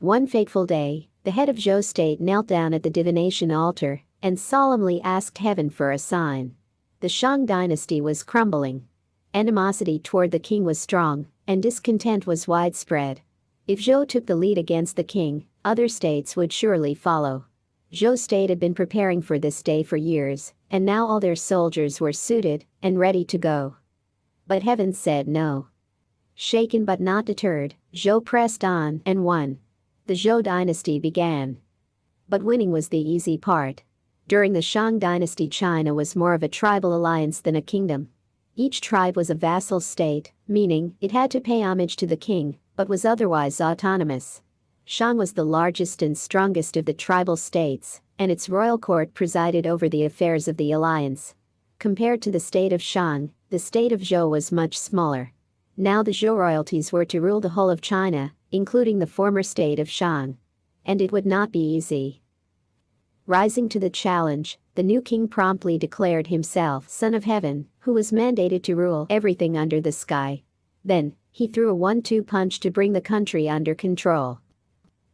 One fateful day, the head of Zhou state knelt down at the divination altar and solemnly asked heaven for a sign. The Shang dynasty was crumbling. Animosity toward the king was strong, and discontent was widespread. If Zhou took the lead against the king, other states would surely follow. Zhou state had been preparing for this day for years, and now all their soldiers were suited and ready to go. But heaven said no. Shaken but not deterred, Zhou pressed on and won. The Zhou dynasty began. But winning was the easy part. During the Shang dynasty, China was more of a tribal alliance than a kingdom. Each tribe was a vassal state, meaning it had to pay homage to the king, but was otherwise autonomous. Shang was the largest and strongest of the tribal states, and its royal court presided over the affairs of the alliance. Compared to the state of Shang, the state of Zhou was much smaller. Now the Zhou royalties were to rule the whole of China, including the former state of Shang. And it would not be easy. Rising to the challenge, the new king promptly declared himself Son of Heaven, who was mandated to rule everything under the sky. Then, he threw a 1-2 punch to bring the country under control.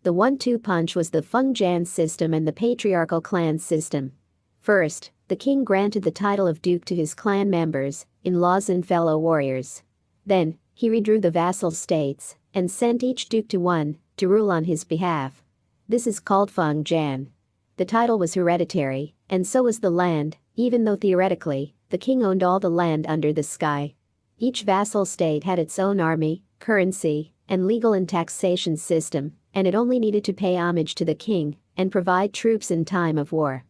The 1-2 punch was the Feng Jian system and the patriarchal clan system. First, the king granted the title of duke to his clan members, in-laws and fellow warriors. Then, he redrew the vassal states and sent each duke to one to rule on his behalf. This is called Feng Jian. The title was hereditary, and so was the land, even though theoretically, the king owned all the land under the sky. Each vassal state had its own army, currency, and legal and taxation system, and it only needed to pay homage to the king and provide troops in time of war.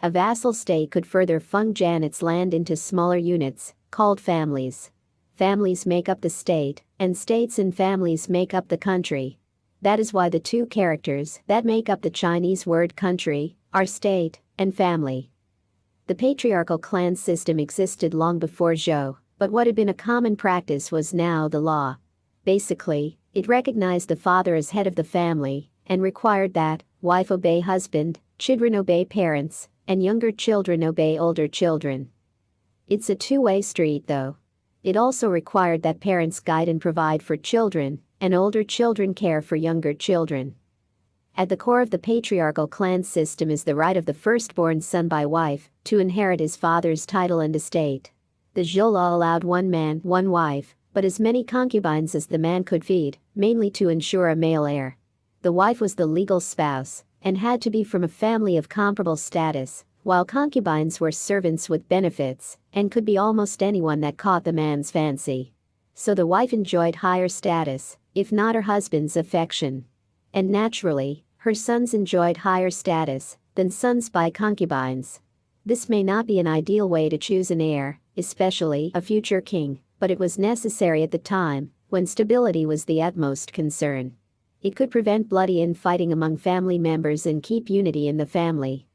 A vassal state could further Feng Jian its land into smaller units, called families. Families make up the state, and states and families make up the country. That is why the two characters that make up the Chinese word country are state and family. The patriarchal clan system existed long before Zhou, but what had been a common practice was now the law. Basically, it recognized the father as head of the family and required that wife obey husband, children obey parents, and younger children obey older children. It's a two-way street though. It also required that parents guide and provide for children, and older children care for younger children. At the core of the patriarchal clan system is the right of the firstborn son by wife to inherit his father's title and estate. The Zhou law allowed one man, one wife, but as many concubines as the man could feed, mainly to ensure a male heir. The wife was the legal spouse, and had to be from a family of comparable status, while concubines were servants with benefits, and could be almost anyone that caught the man's fancy. So the wife enjoyed higher status, if not her husband's affection. And naturally, her sons enjoyed higher status than sons by concubines. This may not be an ideal way to choose an heir, especially a future king, but it was necessary at the time, when stability was the utmost concern. It could prevent bloody infighting among family members and keep unity in the family.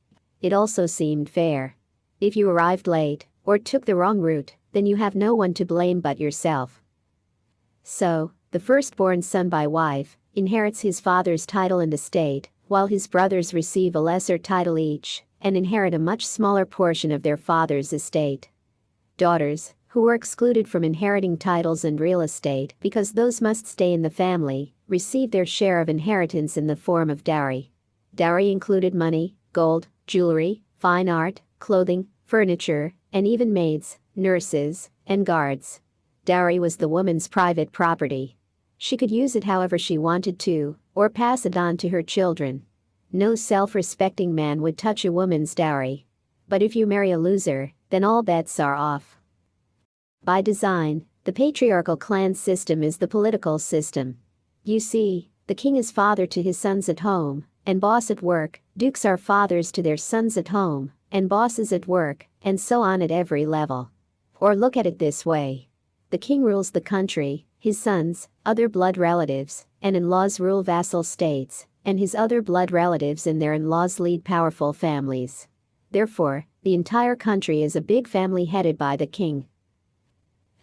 It also seemed fair. If you arrived late, or took the wrong route, then you have no one to blame but yourself. So, the firstborn son by wife inherits his father's title and estate, while his brothers receive a lesser title each, and inherit a much smaller portion of their father's estate. Daughters, who were excluded from inheriting titles and real estate because those must stay in the family, received their share of inheritance in the form of dowry. Dowry included money, gold, jewelry, fine art, clothing, furniture, and even maids, nurses, and guards. Dowry was the woman's private property. She could use it however she wanted to, or pass it on to her children. No self-respecting man would touch a woman's dowry. But if you marry a loser, then all bets are off. By design, the patriarchal clan system is the political system. You see, the king is father to his sons at home, and boss at work, dukes are fathers to their sons at home, and bosses at work, and so on at every level. Or look at it this way. The king rules the country, his sons, other blood relatives, and in-laws rule vassal states, and his other blood relatives and their in-laws lead powerful families. Therefore, the entire country is a big family headed by the king.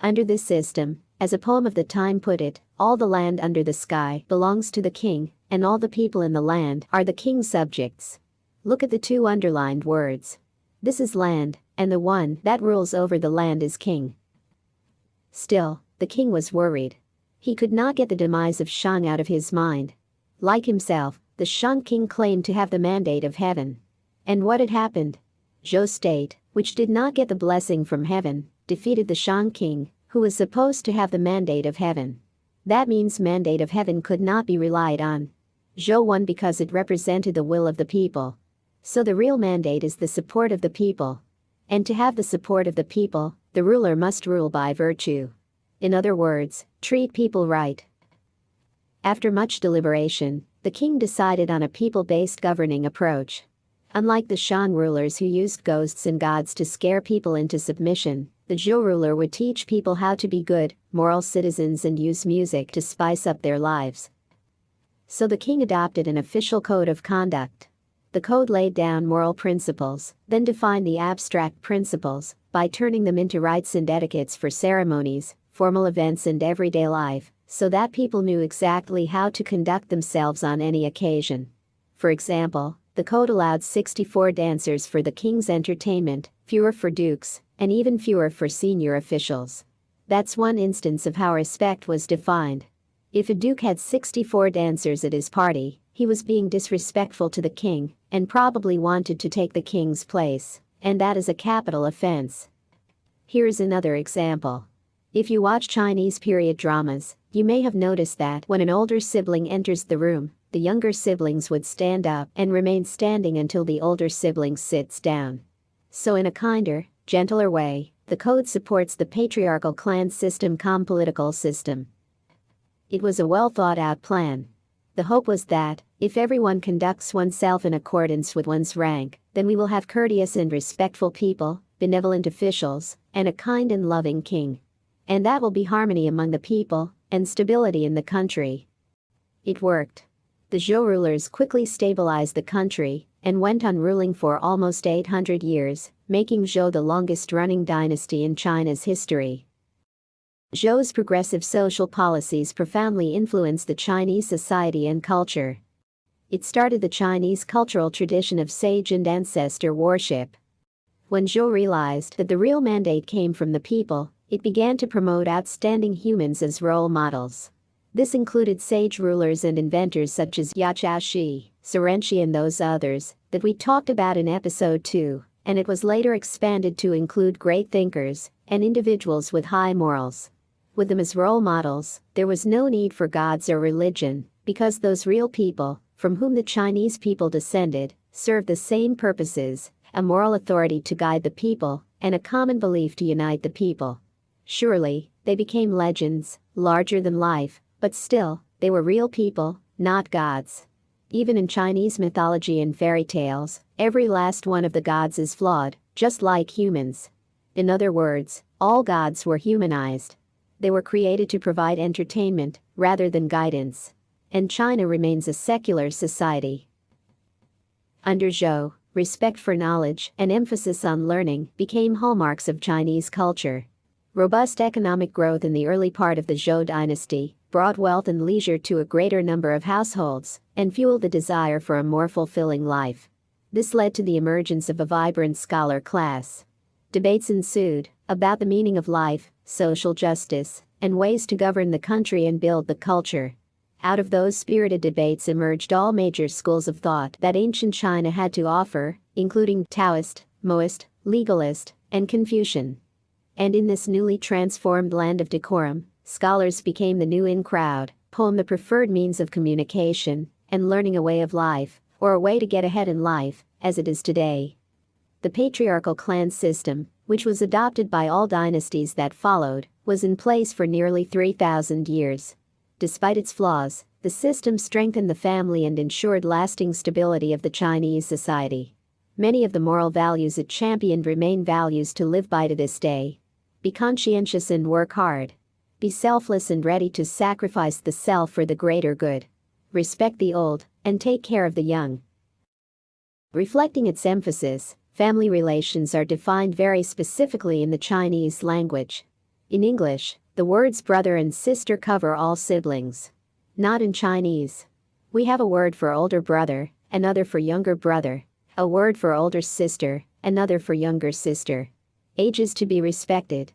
Under this system, as a poem of the time put it, all the land under the sky belongs to the king, and all the people in the land are the king's subjects. Look at the two underlined words. This is land, and the one that rules over the land is king. Still, the king was worried. He could not get the demise of Shang out of his mind. Like himself, the Shang king claimed to have the mandate of heaven. And what had happened? Zhou state, which did not get the blessing from heaven, defeated the Shang king, who was supposed to have the mandate of heaven. That means mandate of heaven could not be relied on. Zhou won because it represented the will of the people. So the real mandate is the support of the people. And to have the support of the people, the ruler must rule by virtue. In other words, treat people right. After much deliberation, the king decided on a people-based governing approach. Unlike the Shang rulers who used ghosts and gods to scare people into submission, the Zhou ruler would teach people how to be good, moral citizens and use music to spice up their lives. So the king adopted an official code of conduct. The code laid down moral principles, then defined the abstract principles by turning them into rites and etiquettes for ceremonies, formal events and everyday life, so that people knew exactly how to conduct themselves on any occasion. For example, the code allowed 64 dancers for the king's entertainment, fewer for dukes, and even fewer for senior officials. That's one instance of how respect was defined. If a duke had 64 dancers at his party, he was being disrespectful to the king and probably wanted to take the king's place, and that is a capital offense. Here's another example. If you watch Chinese period dramas, you may have noticed that when an older sibling enters the room, the younger siblings would stand up and remain standing until the older sibling sits down. So in a kinder, gentler way, the code supports the patriarchal clan system cum political system. It was a well-thought-out plan. The hope was that, if everyone conducts oneself in accordance with one's rank, then we will have courteous and respectful people, benevolent officials, and a kind and loving king. And that will be harmony among the people, and stability in the country. It worked. The Zhou rulers quickly stabilized the country and went on ruling for almost 800 years, making Zhou the longest-running dynasty in China's history. Zhou's progressive social policies profoundly influenced the Chinese society and culture. It started the Chinese cultural tradition of sage and ancestor worship. When Zhou realized that the real mandate came from the people, it began to promote outstanding humans as role models. This included sage rulers and inventors such as Yaqiashi, Serenshi and those others that we talked about in episode 2, and it was later expanded to include great thinkers and individuals with high morals. With them as role models, there was no need for gods or religion, because those real people, from whom the Chinese people descended, served the same purposes: a moral authority to guide the people, and a common belief to unite the people. Surely, they became legends, larger than life, but still, they were real people, not gods. Even in Chinese mythology and fairy tales, every last one of the gods is flawed, just like humans. In other words, all gods were humanized. They were created to provide entertainment, rather than guidance. And China remains a secular society. Under Zhou, respect for knowledge and emphasis on learning became hallmarks of Chinese culture. Robust economic growth in the early part of the Zhou dynasty brought wealth and leisure to a greater number of households and fueled the desire for a more fulfilling life. This led to the emergence of a vibrant scholar class. Debates ensued about the meaning of life, social justice, and ways to govern the country and build the culture. Out of those spirited debates emerged all major schools of thought that ancient China had to offer, including Taoist, Moist, Legalist, and Confucian. And in this newly transformed land of decorum, scholars became the new in crowd, poem the preferred means of communication, and learning a way of life, or a way to get ahead in life, as it is today. The patriarchal clan system, which was adopted by all dynasties that followed, was in place for nearly 3,000 years. Despite its flaws, the system strengthened the family and ensured lasting stability of the Chinese society. Many of the moral values it championed remain values to live by to this day. Be conscientious and work hard. Be selfless and ready to sacrifice the self for the greater good. Respect the old, and take care of the young. Reflecting its emphasis, family relations are defined very specifically in the Chinese language. In English, the words brother and sister cover all siblings. Not in Chinese. We have a word for older brother, another for younger brother, a word for older sister, another for younger sister. Age is to be respected.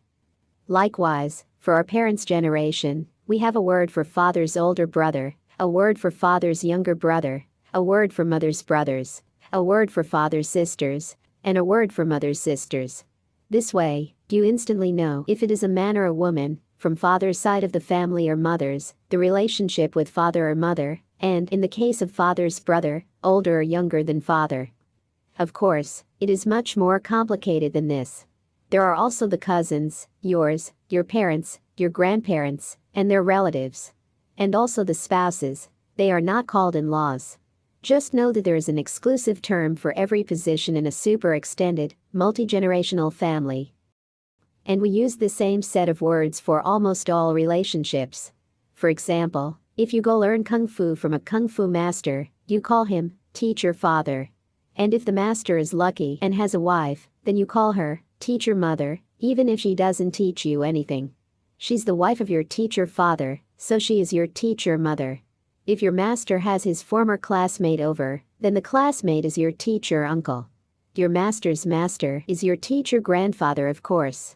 Likewise, for our parents' generation, we have a word for father's older brother, a word for father's younger brother, a word for mother's brothers, a word for father's sisters, and a word for mother's sisters. This way, you instantly know if it is a man or a woman, from father's side of the family or mother's, the relationship with father or mother, and, in the case of father's brother, older or younger than father. Of course, it is much more complicated than this. There are also the cousins, yours, your parents, your grandparents, and their relatives. And also the spouses, they are not called in-laws. Just know that there is an exclusive term for every position in a super extended, multi-generational family. And we use the same set of words for almost all relationships. For example, if you go learn Kung Fu from a Kung Fu master, you call him teacher father. And if the master is lucky and has a wife, then you call her teacher mother, even if she doesn't teach you anything. She's the wife of your teacher father, so she is your teacher mother. If your master has his former classmate over, then the classmate is your teacher uncle. Your master's master is your teacher grandfather, of course.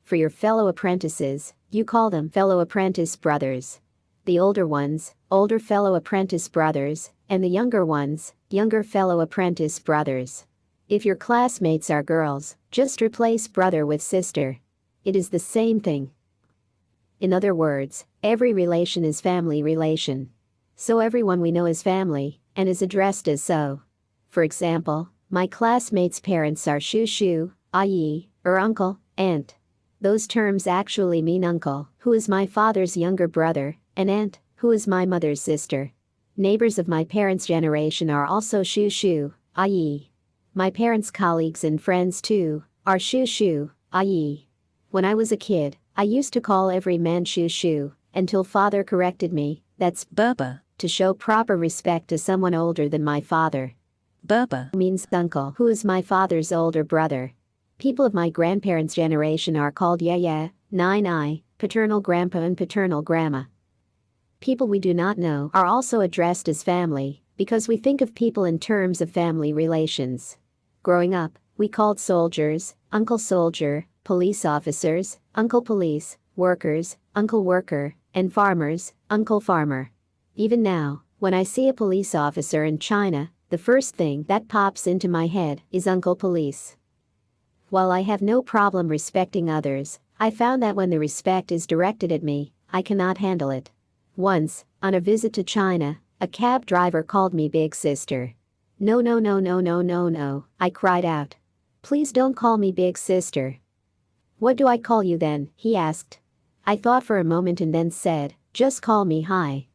For your fellow apprentices, you call them fellow apprentice brothers. The older ones, older fellow apprentice brothers, and the younger ones, younger fellow apprentice brothers. If your classmates are girls, just replace brother with sister. It is the same thing. In other words, every relation is family relation. So everyone we know is family, and is addressed as so. For example, my classmates' parents are shushu, ayi, or uncle, aunt. Those terms actually mean uncle, who is my father's younger brother, and aunt, who is my mother's sister. Neighbors of my parents' generation are also shushu, ayi. My parents' colleagues and friends too are shushu, ayi. When I was a kid, I used to call every man shushu, until father corrected me, that's Baba, to show proper respect to someone older than my father. Baba means uncle, who is my father's older brother. People of my grandparents' generation are called yaya, nai, paternal grandpa and paternal grandma. People we do not know are also addressed as family, because we think of people in terms of family relations. Growing up, we called soldiers, uncle soldier, police officers, uncle police, workers, uncle worker, and farmers, uncle farmer. Even now, when I see a police officer in China, the first thing that pops into my head is uncle police. While I have no problem respecting others, I found that when the respect is directed at me, I cannot handle it. Once, on a visit to China, a cab driver called me big sister. No, no, no, no, no, no, no, I cried out. Please don't call me big sister. What do I call you then? He asked. I thought for a moment and then said, just call me Hi.